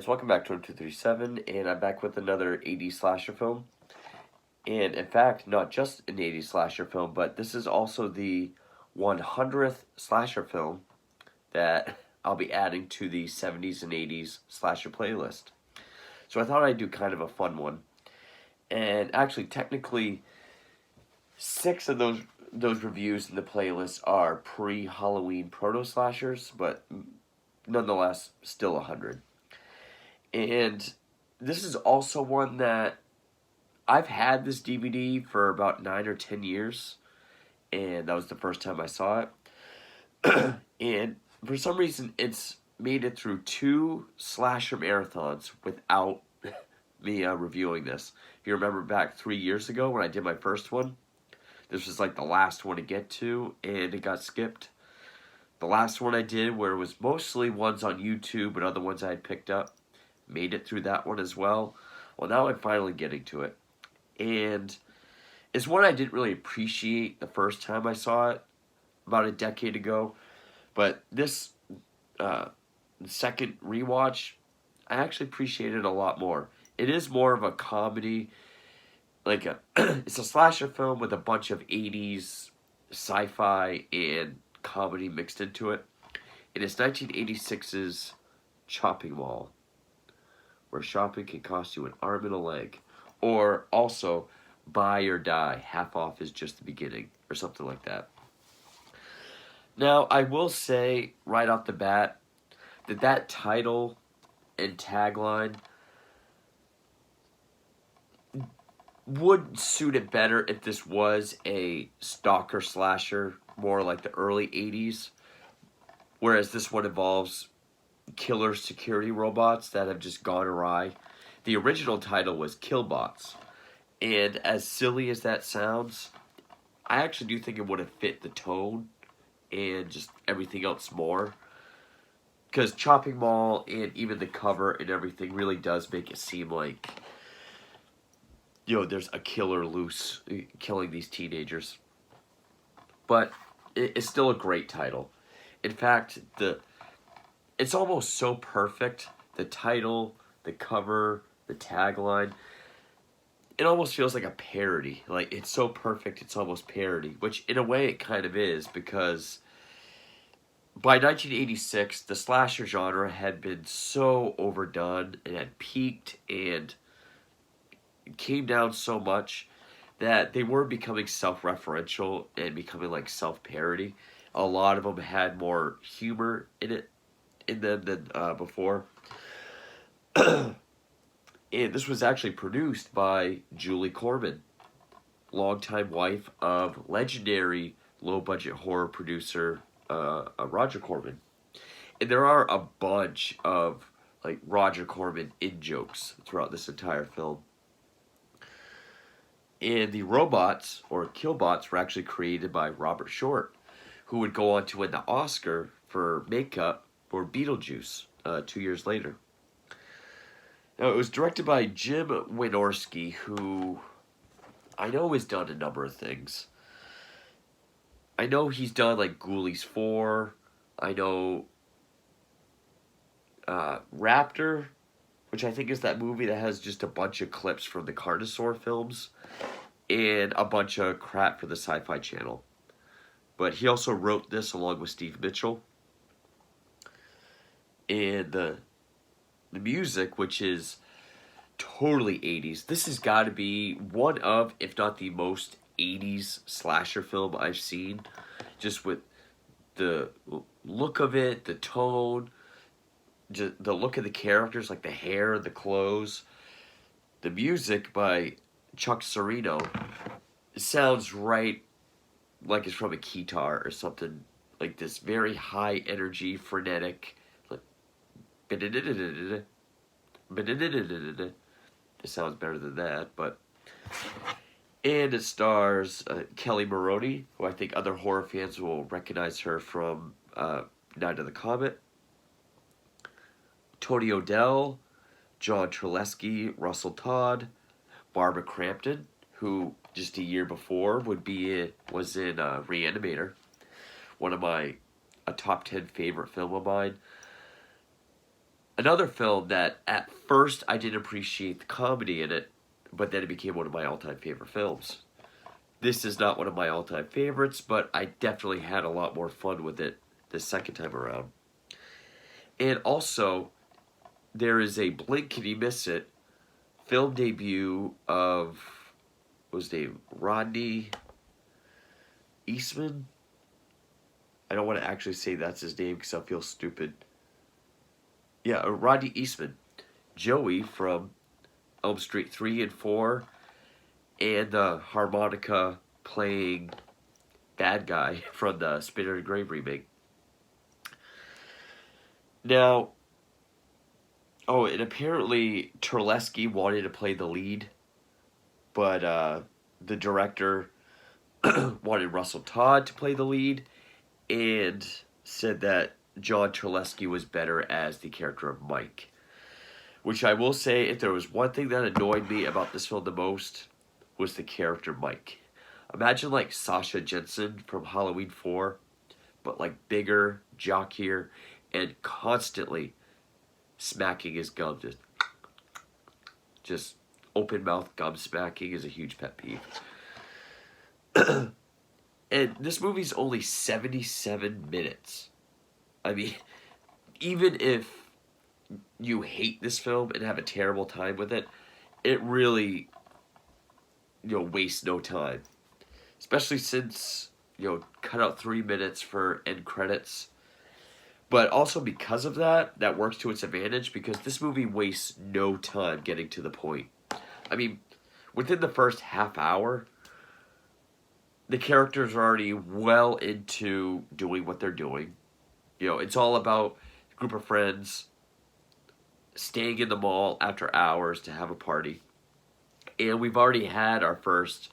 guys, welcome back to 237, and I'm back with another 80s slasher film. And in fact, not just an 80s slasher film, but this is also the 100th slasher film that I'll be adding to the 70s and 80s slasher playlist. So I thought I'd do kind of a fun one. And actually, technically, 6 of those reviews in the playlist are pre-Halloween proto-slashers, but nonetheless, still 100. And this is also one that I've had this DVD for about 9 or 10 years, and that was the first time I saw it. And for some reason, it's made it through 2 slasher marathons without me reviewing this. If you remember back 3 years ago when I did my first one, this was like the last one to get to, and it got skipped. The last one I did, where it was mostly ones on YouTube but other ones I had picked up, made it through that one as well. Well, now I'm finally getting to it. And it's one I didn't really appreciate the first time I saw it, about a decade ago. But this second rewatch, I actually appreciate it a lot more. It is more of a comedy, it's a slasher film with a bunch of 80s sci-fi and comedy mixed into it. And it's 1986's Chopping Mall, where shopping can cost you an arm and a leg. Or also, buy or die, half off is just the beginning, or something like that. Now, I will say right off the bat that title and tagline would suit it better if this was a stalker slasher, more like the early 80s, whereas this one involves killer security robots that have just gone awry. The original title was Killbots, and as silly as that sounds, I actually do think it would have fit the tone and just everything else more. Because Chopping Mall and even the cover and everything really does make it seem like, there's a killer loose killing these teenagers. But it's still a great title. In fact, it's almost so perfect. The title, the cover, the tagline, it almost feels like a parody. Like, it's so perfect, it's almost parody. Which, in a way, it kind of is, because by 1986, the slasher genre had been so overdone and had peaked and came down so much that they were becoming self-referential and becoming like self-parody. A lot of them had more humor in them than before. And this was actually produced by Julie Corman, longtime wife of legendary low-budget horror producer Roger Corman. And there are a bunch of like Roger Corman in-jokes throughout this entire film. And the robots, or killbots, were actually created by Robert Short, who would go on to win the Oscar for makeup for Beetlejuice 2 years later. Now, it was directed by Jim Wynorski, who I know has done a number of things. I know he's done like Ghoulies 4. I know Raptor, which I think is that movie that has just a bunch of clips from the Carnosaur films and a bunch of crap for the Sci-Fi Channel. But he also wrote this along with Steve Mitchell. And the music, which is totally 80s. This has got to be one of, if not the most 80s slasher film I've seen. Just with the look of it, the tone, just the look of the characters, like the hair, the clothes. The music by Chuck Serino sounds right like it's from a guitar or something, like this very high energy, frenetic, like it sounds better than that, but. And it stars Kelly Maroney, who I think other horror fans will recognize her from Night of the Comet. Tony O'Dell, John Treleski, Russell Todd, Barbara Crampton, who just a year before was in Reanimator, one of a top 10 favorite film of mine. Another film that at first I didn't appreciate the comedy in it, but then it became one of my all-time favorite films. This is not one of my all-time favorites, but I definitely had a lot more fun with it the second time around. And also, there is a Blink Can You Miss It film debut of, what was his name, Rodney Eastman? I don't want to actually say that's his name because I feel stupid. Yeah, Rodney Eastman. Joey from Elm Street 3 and 4, and the harmonica playing bad guy from the Spinner and Grave remake. Now, oh, and apparently Terlesky wanted to play the lead, but the director wanted Russell Todd to play the lead, and said that John Terlesky was better as the character of Mike. Which I will say, if there was one thing that annoyed me about this film the most, was the character Mike. Imagine like Sasha Jensen from Halloween 4, but like bigger, jockier, and constantly smacking his gum. Just open mouth gum smacking is a huge pet peeve. And this movie's only 77 minutes. I mean, even if you hate this film and have a terrible time with it, it really, wastes no time. Especially since, cut out 3 minutes for end credits. But also because of that, that works to its advantage because this movie wastes no time getting to the point. I mean, within the first half hour, the characters are already well into doing what they're doing. It's all about a group of friends staying in the mall after hours to have a party. And we've already had our first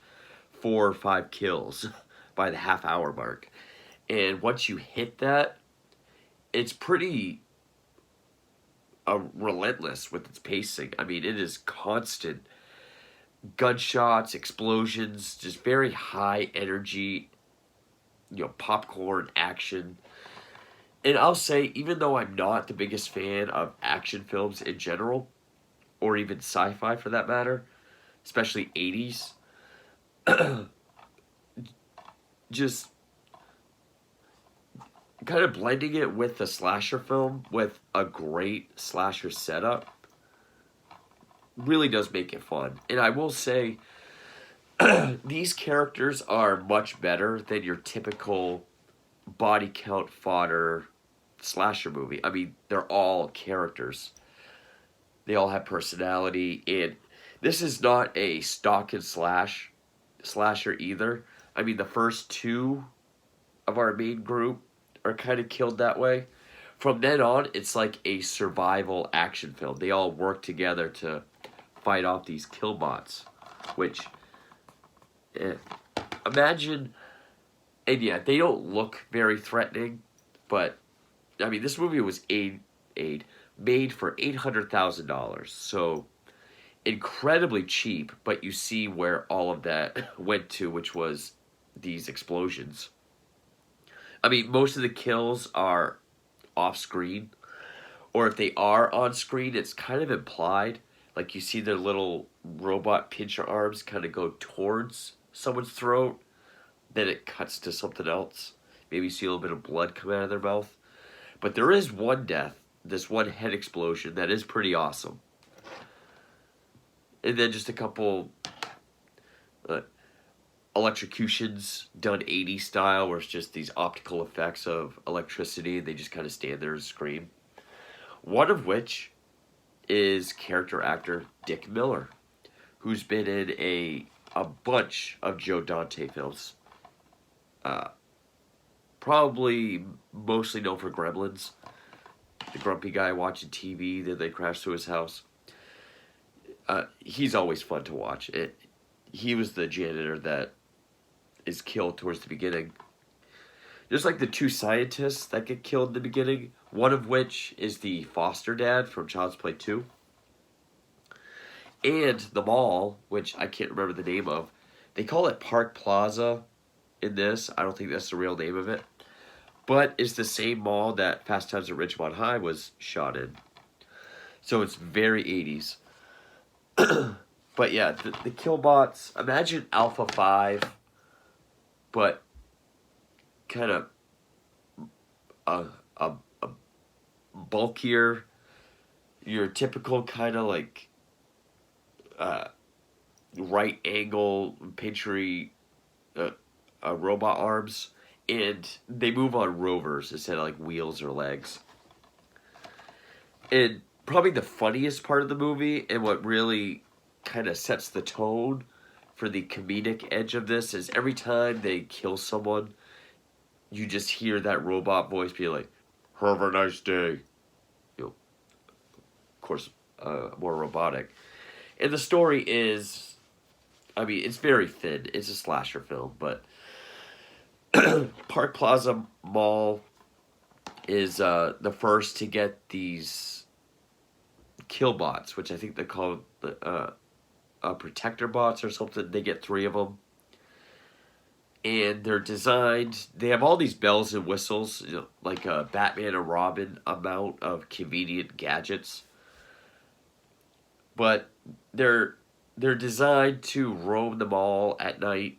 4 or 5 kills by the half hour mark. And once you hit that, it's pretty relentless with its pacing. I mean, it is constant gunshots, explosions, just very high energy, popcorn action. And I'll say, even though I'm not the biggest fan of action films in general, or even sci-fi for that matter, especially 80s, just kind of blending it with the slasher film with a great slasher setup really does make it fun. And I will say, these characters are much better than your typical body count fodder slasher movie. I mean, they're all characters. They all have personality, and this is not a stock and slasher either. I mean, the first 2 of our main group are kind of killed that way. From then on, it's like a survival action film. They all work together to fight off these killbots, which, imagine, and yeah, they don't look very threatening, but, I mean, this movie was made for $800,000, so incredibly cheap, but you see where all of that went to, which was these explosions. I mean, most of the kills are off-screen, or if they are on screen, it's kind of implied. Like, you see their little robot pincher arms kind of go towards someone's throat, then it cuts to something else. Maybe you see a little bit of blood come out of their mouth. But there is one death, this one head explosion, that is pretty awesome. And then just a couple electrocutions done 80s style, where it's just these optical effects of electricity, and they just kind of stand there and scream. One of which is character actor Dick Miller, who's been in a bunch of Joe Dante films. Probably mostly known for Gremlins, the grumpy guy watching TV, then they crash to his house. He's always fun to watch. He was the janitor that is killed towards the beginning. There's like the 2 scientists that get killed in the beginning, one of which is the foster dad from Child's Play 2. And the mall, which I can't remember the name of, they call it Park Plaza in this. I don't think that's the real name of it. But it's the same mall that Fast Times at Ridgemont High was shot in. So it's very 80s. But yeah, the Killbots, imagine Alpha 5, but kind of a, a bulkier, your typical kind of like uh, right angle, pinchy robot arms. And they move on rovers instead of like wheels or legs. And probably the funniest part of the movie, and what really kind of sets the tone for the comedic edge of this, is every time they kill someone, you just hear that robot voice be like, "Have a nice day." You know, of course, more robotic. And the story is, I mean, it's very thin. It's a slasher film, but Park Plaza Mall is the first to get these killbots, which I think they call protector bots or something. They get 3 of them, and they're designed. They have all these bells and whistles, you know, like a Batman and Robin amount of convenient gadgets, but they're designed to roam the mall at night.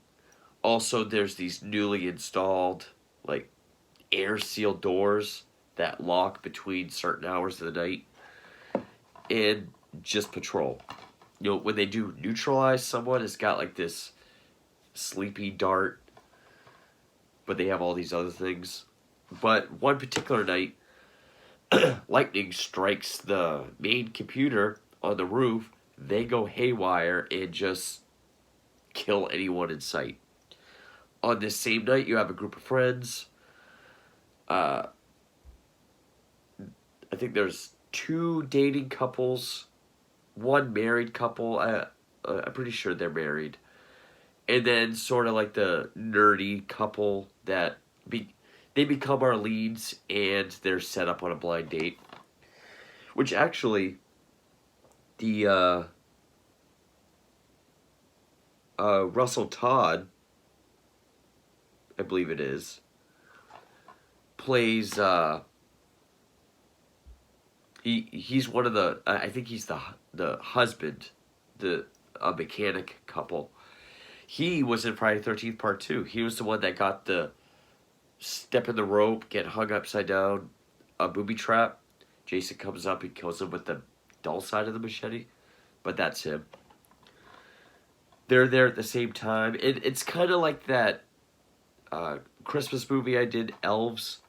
Also, there's these newly installed like air sealed doors that lock between certain hours of the night and just patrol. You know, when they do neutralize someone, it's got like this sleepy dart, but they have all these other things. But one particular night, lightning strikes the main computer on the roof. They go haywire and just kill anyone in sight. On this same night, you have a group of friends. Uh, I think there's 2 dating couples, 1 married couple. I'm pretty sure they're married. And then sort of like the nerdy couple that they become our leads, and they're set up on a blind date. Which actually, the Russell Todd, I believe it is, plays he's one of the I think he's the husband, the a mechanic couple. He was in Friday the 13th Part 2. He was the one that got the step in the rope, get hung upside down, a booby trap. Jason comes up and kills him with the dull side of the machete, but that's him. They're there at the same time. It's kind of like that Christmas movie I did, Elves,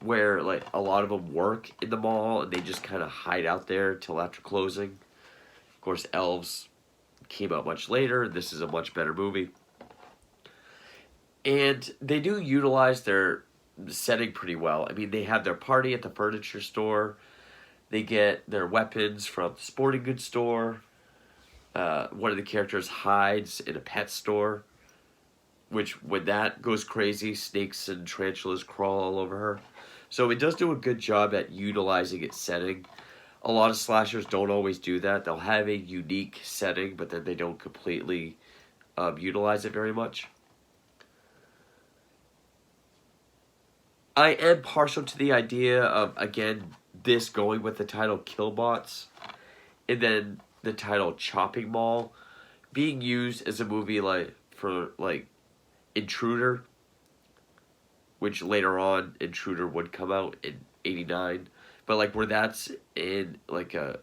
where like a lot of them work in the mall and they just kind of hide out there till after closing. Of course, Elves came out much later. This is a much better movie. And they do utilize their setting pretty well. I mean, they have their party at the furniture store. They get their weapons from the sporting goods store. One of the characters hides in a pet store, which when that goes crazy, snakes and tarantulas crawl all over her. So it does do a good job at utilizing its setting. A lot of slashers don't always do that. They'll have a unique setting, but then they don't completely utilize it very much. I am partial to the idea of, again, this going with the title Killbots, and then the title Chopping Mall being used as a movie like for like Intruder, which later on Intruder would come out in '89, but like where that's in like a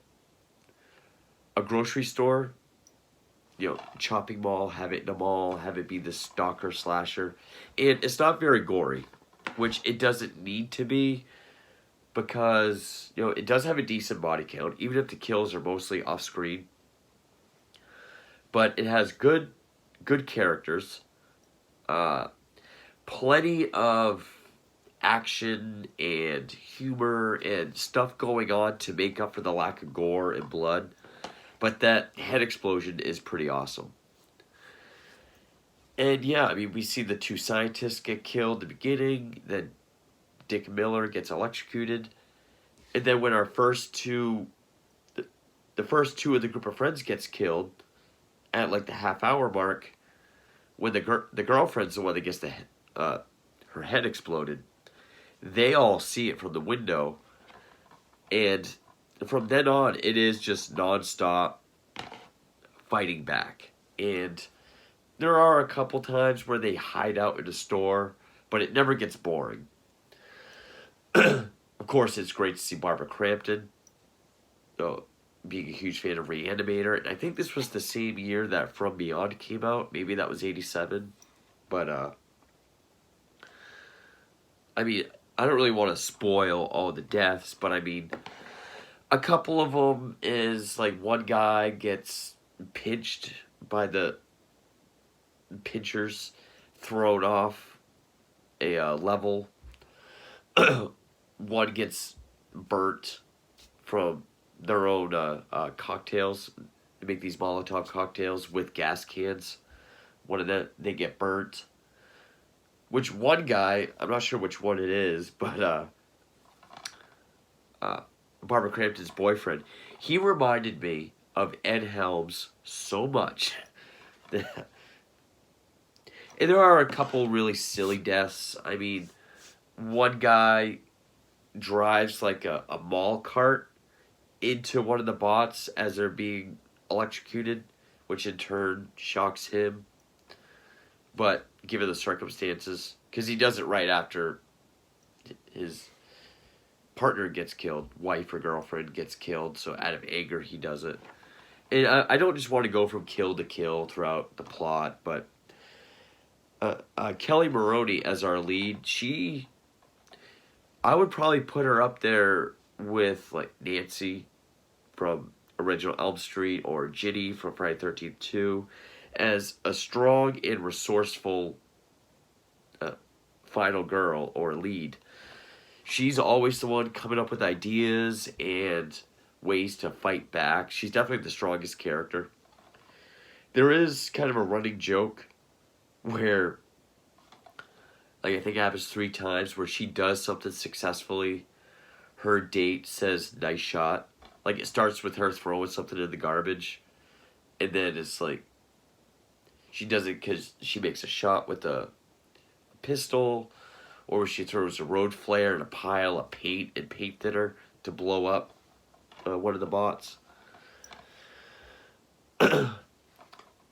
grocery store, you know, Chopping Mall, have it in a mall, have it be the stalker slasher, and it's not very gory, which it doesn't need to be, because you know it does have a decent body count, even if the kills are mostly off screen. But it has good characters, plenty of action and humor and stuff going on to make up for the lack of gore and blood. But that head explosion is pretty awesome. And yeah, I mean, we see the 2 scientists get killed at the beginning, then Dick Miller gets electrocuted, and then when our first 2, the first 2 of the group of friends gets killed at like the half-hour mark, when the girlfriend's the one that gets her head exploded. They all see it from the window, and from then on, it is just nonstop fighting back. And there are a couple times where they hide out in a store, but it never gets boring. Of course, it's great to see Barbara Crampton, uh, being a huge fan of Reanimator. And I think this was the same year that From Beyond came out. Maybe that was 87. But, I mean, I don't really want to spoil all the deaths, but I mean, a couple of them is like one guy gets pinched by the pinchers, thrown off a level. One gets burnt from their own cocktails. They make these Molotov cocktails with gas cans. One of them, they get burnt. Which one guy, I'm not sure which one it is, but Barbara Crampton's boyfriend, he reminded me of Ed Helms so much. And there are a couple really silly deaths. I mean, one guy drives like a mall cart into one of the bots as they're being electrocuted, which in turn shocks him. But given the circumstances, because he does it right after his partner gets killed, wife or girlfriend gets killed, so out of anger he does it. And I don't just want to go from kill to kill throughout the plot, but Kelly Maroney as our lead, I would probably put her up there with like Nancy from Original Elm Street or Ginny from Friday the 13th 2 as a strong and resourceful final girl or lead. She's always the one coming up with ideas and ways to fight back. She's definitely the strongest character. There is kind of a running joke where, like, I think it happens 3 times where she does something successfully. Her date says, "Nice shot." Like, it starts with her throwing something in the garbage. And then it's like, she does it because she makes a shot with a pistol. Or she throws a road flare in a pile of paint and paint thinner to blow up one of the bots.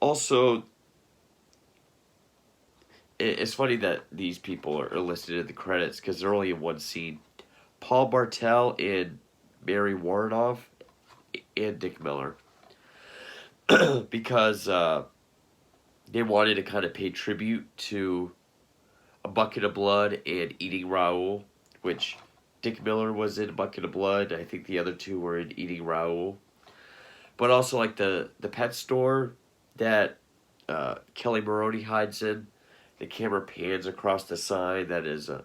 Also, it's funny that these people are listed in the credits because they're only in one scene. Paul Bartel and Mary Warrenoff and Dick Miller. Because they wanted to kind of pay tribute to A Bucket of Blood and Eating Raoul, which Dick Miller was in A Bucket of Blood. I think the other two were in Eating Raoul. But also like the pet store that Kelly Maroney hides in. The camera pans across the sign that is a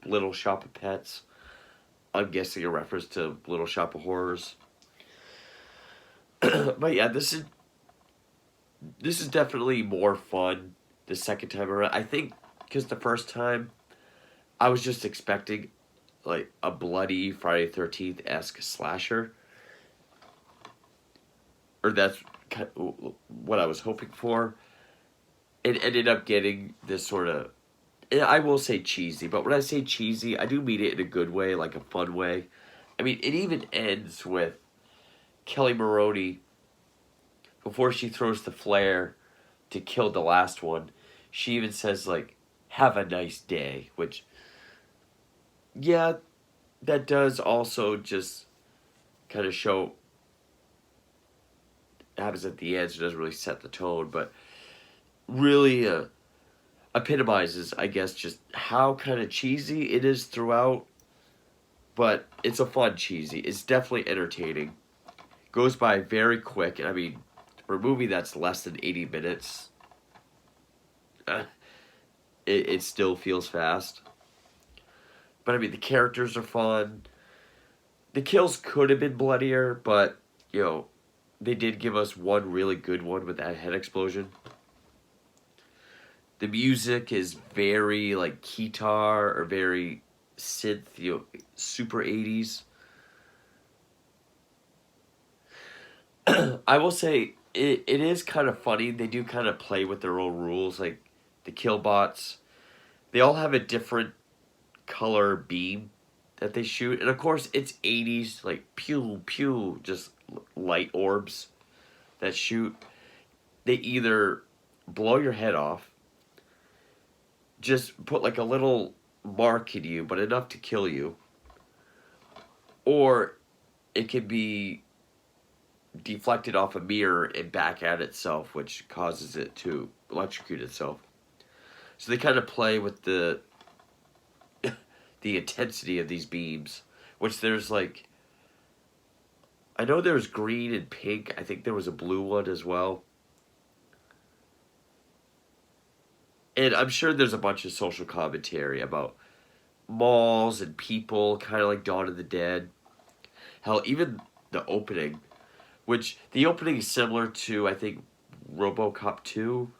Little Shop of Pets. I'm guessing a reference to Little Shop of Horrors. But yeah, this is definitely more fun the second time around. I think because the first time I was just expecting like a bloody Friday the 13th-esque slasher. Or that's kind of what I was hoping for. It ended up getting this sort of, I will say cheesy, but when I say cheesy, I do mean it in a good way, like a fun way. I mean, it even ends with Kelly Maroney, before she throws the flare to kill the last one, she even says, like, "Have a nice day," which, yeah, that does also just kind of show, it happens at the end, so it doesn't really set the tone, but really epitomizes, I guess, just how kind of cheesy it is throughout, but it's a fun cheesy. It's definitely entertaining. Goes by very quick, and I mean, for a movie that's less than 80 minutes, it still feels fast. But I mean, the characters are fun. The kills could have been bloodier, but, you know, they did give us one really good one with that head explosion. The music is very, like, guitar or very synth, you know, super 80s. I will say, it is kind of funny. They do kind of play with their own rules. Like, the kill bots, they all have a different color beam that they shoot. And of course, it's 80s, like pew, pew, just light orbs that shoot. They either blow your head off, just put like a little mark in you, but enough to kill you, or it can be deflected off a mirror and back at itself, which causes it to electrocute itself. So they kind of play with the intensity of these beams, which there's like, I know there's green and pink. I think there was a blue one as well. And I'm sure there's a bunch of social commentary about malls and people, kind of like Dawn of the Dead. Hell, even the opening, which the opening is similar to, I think, RoboCop 2,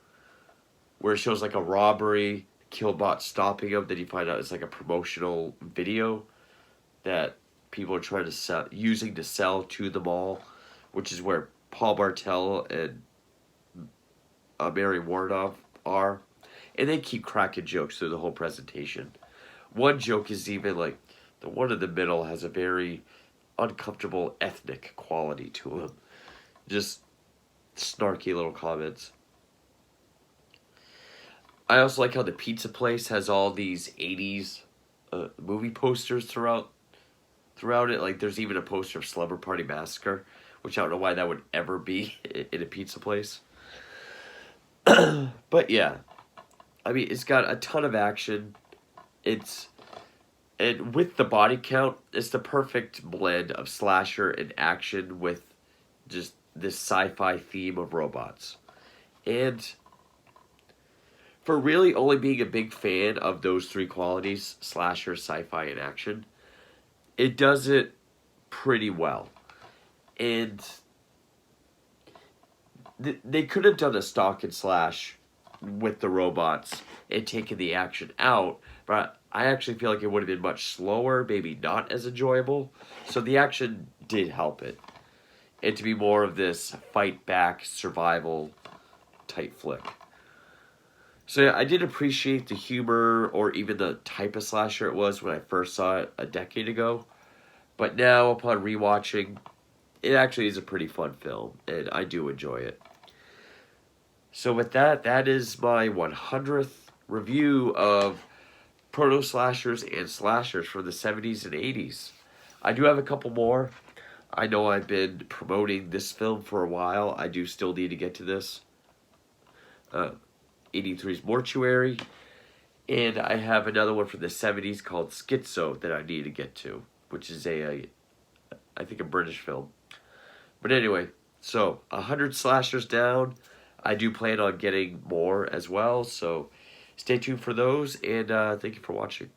where it shows like a robbery, Killbot stopping him, then you find out it's like a promotional video that people are trying to sell, using to sell to the mall, which is where Paul Bartel and Mary Warnoff are. And they keep cracking jokes through the whole presentation. One joke is even like, the one in the middle has a very uncomfortable ethnic quality to him. Just snarky little comments. I also like how the pizza place has all these 80s movie posters throughout it. Like, there's even a poster of Slumber Party Massacre, which I don't know why that would ever be in a pizza place. But yeah, I mean, it's got a ton of action. And with the body count, it's the perfect blend of slasher and action with just this sci-fi theme of robots. And for really only being a big fan of those three qualities, slasher, sci-fi, and action, it does it pretty well. And they could have done a stock and slash with the robots and taken the action out, but I actually feel like it would have been much slower, maybe not as enjoyable. So the action did help it. And to be more of this fight back, survival type flick. So yeah, I did appreciate the humor or even the type of slasher it was when I first saw it a decade ago. But now, upon rewatching, it actually is a pretty fun film, and I do enjoy it. So with that, that is my 100th review of proto-slashers and slashers from the 70s and 80s. I do have a couple more. I know I've been promoting this film for a while. I do still need to get to this. 83's Mortuary. And I have another one from the 70s called Schizo that I need to get to, which is I think a British film. But anyway, so 100 slashers down. I do plan on getting more as well, so stay tuned for those, and thank you for watching.